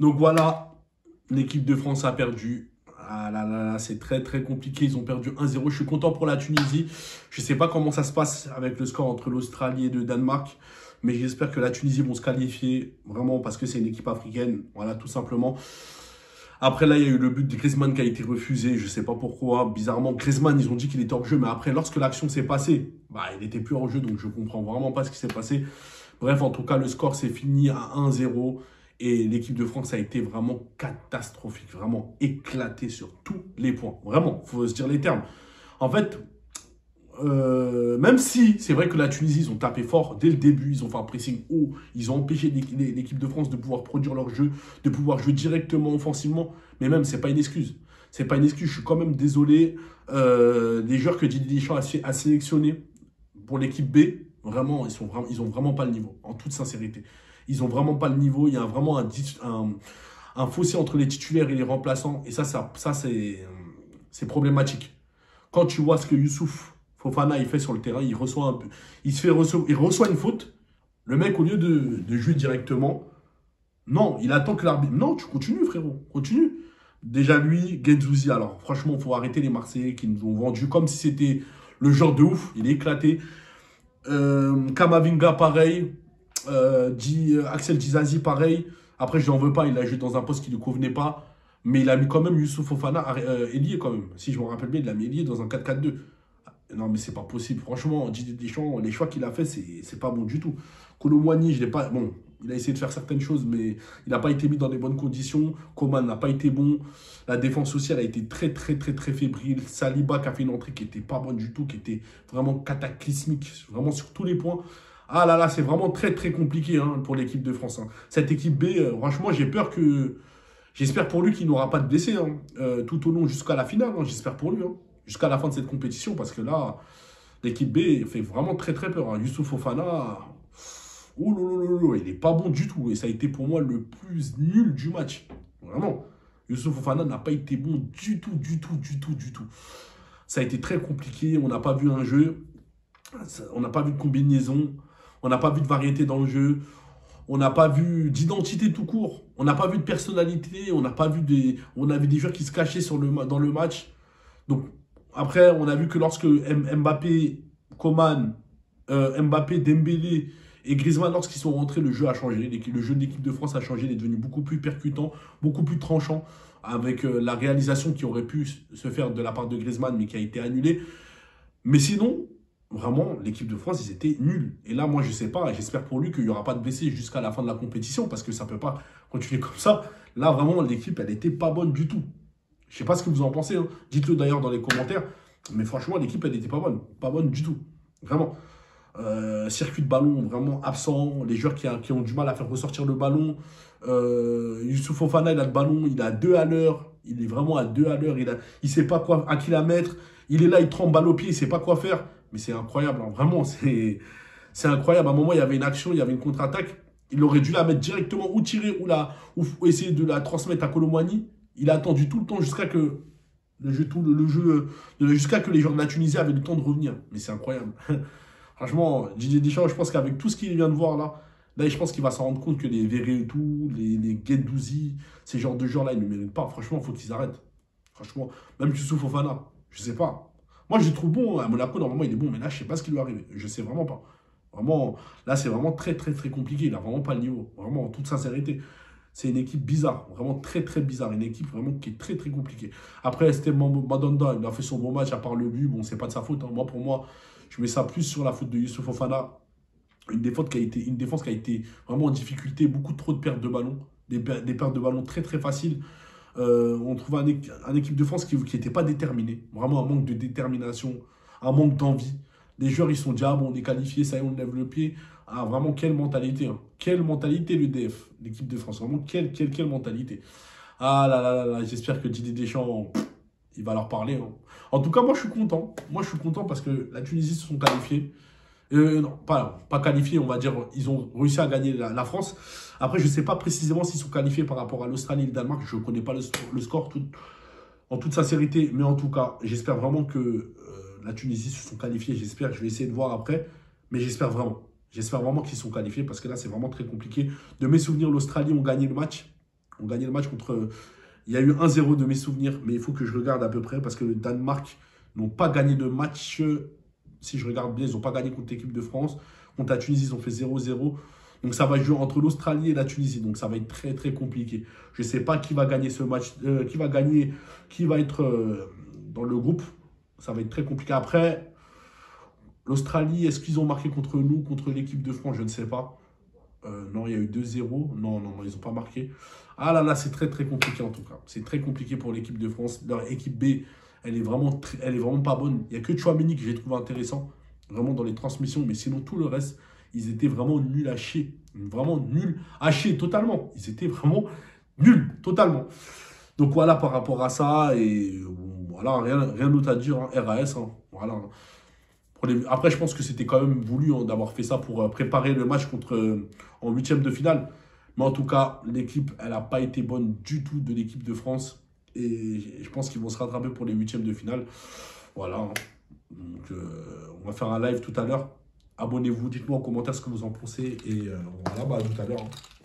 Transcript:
Donc voilà, l'équipe de France a perdu. Ah là là là, c'est très très compliqué. Ils ont perdu 1-0. Je suis content pour la Tunisie. Je ne sais pas comment ça se passe avec le score entre l'Australie et le Danemark. Mais j'espère que la Tunisie vont se qualifier. Vraiment parce que c'est une équipe africaine. Voilà, tout simplement. Après là, il y a eu le but de Griezmann qui a été refusé. Je ne sais pas pourquoi. Bizarrement, Griezmann, ils ont dit qu'il était hors jeu. Mais après, lorsque l'action s'est passée, bah, il n'était plus hors jeu. Donc je ne comprends vraiment pas ce qui s'est passé. Bref, en tout cas, le score s'est fini à 1-0. Et l'équipe de France a été vraiment catastrophique, vraiment éclatée sur tous les points. Vraiment, il faut se dire les termes. En fait, même si c'est vrai que la Tunisie, ils ont tapé fort dès le début, ils ont fait un pressing haut, ils ont empêché l'équipe de France de pouvoir produire leur jeu, de pouvoir jouer directement offensivement. Mais même, c'est pas une excuse. C'est pas une excuse. Je suis quand même désolé. Les joueurs que Didier Deschamps a sélectionnés pour l'équipe B, vraiment, ils ont vraiment pas le niveau, en toute sincérité. Ils n'ont vraiment pas le niveau. Il y a vraiment un fossé entre les titulaires et les remplaçants. Et ça c'est problématique. Quand tu vois ce que Youssouf Fofana il fait sur le terrain, il reçoit il reçoit une faute. Le mec, au lieu de jouer directement, non, il attend que l'arbitre. Non, tu continues, frérot. Continue. Déjà, lui, Guendouzi, alors franchement, il faut arrêter les Marseillais qui nous ont vendu comme si c'était le genre de ouf. Il est éclaté. Kamavinga, pareil. Axel Dizazi, pareil. Après, je n'en veux pas, il a joué dans un poste qui ne lui convenait pas. Mais il a mis quand même Youssouf Fofana ailier quand même. Si je me rappelle bien, il a mis ailier dans un 4-4-2. Non, mais c'est pas possible. Franchement, Didier Deschamps, les choix qu'il a fait, c'est pas bon du tout. Kolo Muani, je l'ai pas. Bon, il a essayé de faire certaines choses, mais il n'a pas été mis dans les bonnes conditions. Coman n'a pas été bon. La défense sociale a été très, très, très, très fébrile. Saliba qui a fait une entrée qui n'était pas bonne du tout, qui était vraiment cataclysmique, vraiment sur tous les points. Ah là là, c'est vraiment très, très compliqué hein, pour l'équipe de France. Hein. Cette équipe B, franchement, j'ai peur que. J'espère pour lui qu'il n'aura pas de blessés hein, tout au long jusqu'à la finale. Hein, j'espère pour lui. Hein, jusqu'à la fin de cette compétition, parce que là, l'équipe B fait vraiment très, très peur. Hein. Youssouf Fofana. Ouh, il n'est pas bon du tout. Et ça a été pour moi le plus nul du match. Vraiment. Youssouf Fofana n'a pas été bon du tout, du tout, du tout, du tout. Ça a été très compliqué. On n'a pas vu un jeu. On n'a pas vu de combinaison. On n'a pas vu de variété dans le jeu. On n'a pas vu d'identité tout court. On n'a pas vu de personnalité. On a vu des joueurs qui se cachaient dans le match. Donc, après, on a vu que lorsque Mbappé, Coman, Mbappé, Dembélé et Griezmann, lorsqu'ils sont rentrés, le jeu a changé. Le jeu de l'équipe de France a changé. Il est devenu beaucoup plus percutant, beaucoup plus tranchant, avec la réalisation qui aurait pu se faire de la part de Griezmann, mais qui a été annulée. Mais sinon, vraiment, l'équipe de France, ils étaient nuls. Et là, moi, je ne sais pas, j'espère pour lui qu'il n'y aura pas de blessés jusqu'à la fin de la compétition, parce que ça ne peut pas continuer comme ça. Là, vraiment, l'équipe, elle n'était pas bonne du tout. Je ne sais pas ce que vous en pensez. Hein. Dites-le d'ailleurs dans les commentaires. Mais franchement, l'équipe, elle n'était pas bonne. Pas bonne du tout. Vraiment. Circuit de ballon vraiment absent. Les joueurs qui ont du mal à faire ressortir le ballon. Youssouf Fofana, il a le ballon. Il est à 2 à l'heure. Il est vraiment à 2 à l'heure. Il ne sait pas quoi, à qui la mettre. Il est là, il tremble balle au pied. Il ne sait pas quoi faire. Mais c'est incroyable. Hein. Vraiment, c'est incroyable. À un moment, il y avait une action, il y avait une contre-attaque. Il aurait dû la mettre directement ou tirer ou essayer de la transmettre à Kolo Muani. Il a attendu tout le temps jusqu'à que jusqu'à que les joueurs de la Tunisie avaient le temps de revenir. Mais c'est incroyable. Franchement, Didier Deschamps, je pense qu'avec tout ce qu'il vient de voir là, je pense qu'il va s'en rendre compte que les Verretou, les Guendouzi, ces genres de joueurs-là, ils ne méritent pas. Franchement, il faut qu'ils arrêtent. Franchement, même Youssouf Fofana, je sais pas. Moi, je le trouve bon. À Monaco, normalement, il est bon. Mais là, je sais pas ce qui lui est arrivé. Je sais vraiment pas. Vraiment, là, c'est vraiment très, très, très compliqué. Il n'a vraiment pas le niveau. Vraiment, en toute sincérité. C'est une équipe bizarre, vraiment très très bizarre, une équipe vraiment qui est très très compliquée. Après, c'était Mandanda, il a fait son bon match à part le but, bon, c'est pas de sa faute. Hein. Moi, pour moi, je mets ça plus sur la faute de Youssouf Fofana. Une défense qui a été vraiment en difficulté, beaucoup trop de pertes de ballon, des pertes de ballon très très faciles. On trouve un équipe de France qui n'était pas déterminée, vraiment un manque de détermination, un manque d'envie. Les joueurs, ils sont dit, ah bon, on est qualifié, ça y est, on lève le pied. Ah, vraiment, quelle mentalité. Hein. Quelle mentalité, l'EDF, l'équipe de France. Vraiment, quelle mentalité. Ah là là là là, j'espère que Didier Deschamps, il va leur parler. Hein. En tout cas, moi, je suis content. Moi, je suis content parce que la Tunisie se sont qualifiés. Non, pas qualifiés, on va dire. Ils ont réussi à gagner la France. Après, je ne sais pas précisément s'ils sont qualifiés par rapport à l'Australie et le Danemark. Je ne connais pas le score en toute sincérité. Mais en tout cas, j'espère vraiment que la Tunisie se sont qualifiés. J'espère, je vais essayer de voir après. Mais j'espère vraiment. J'espère vraiment qu'ils sont qualifiés parce que là, c'est vraiment très compliqué. De mes souvenirs, l'Australie ont gagné le match. ont gagné le match contre... Il y a eu 1-0 de mes souvenirs, mais il faut que je regarde à peu près parce que le Danemark n'ont pas gagné de match. Si je regarde bien, ils n'ont pas gagné contre l'équipe de France. Contre la Tunisie, ils ont fait 0-0. Donc ça va jouer entre l'Australie et la Tunisie. Donc ça va être très très compliqué. Je ne sais pas qui va gagner ce match, qui va gagner, qui va être dans le groupe. Ça va être très compliqué. Après, l'Australie, est-ce qu'ils ont marqué contre nous, contre l'équipe de France? Je ne sais pas. Non, il y a eu 2-0. Non, non, non, ils n'ont pas marqué. Ah là là, c'est très très compliqué en tout cas. C'est très compliqué pour l'équipe de France. Leur équipe B, elle est vraiment pas bonne. Il n'y a que Tchouaméni que j'ai trouvé intéressant, vraiment dans les transmissions. Mais sinon, tout le reste, ils étaient vraiment nuls à chier. Vraiment nuls à chier totalement. Ils étaient vraiment nuls totalement. Donc voilà par rapport à ça. Et voilà, rien d'autre à dire. Hein. RAS, hein. Voilà. Après, je pense que c'était quand même voulu hein, d'avoir fait ça pour préparer le match en huitième de finale. Mais en tout cas, l'équipe, elle n'a pas été bonne du tout de l'équipe de France. Et je pense qu'ils vont se rattraper pour les huitièmes de finale. Voilà. Hein. Donc, on va faire un live tout à l'heure. Abonnez-vous, dites-moi en commentaire ce que vous en pensez. Et voilà, bah, à tout à l'heure. Hein.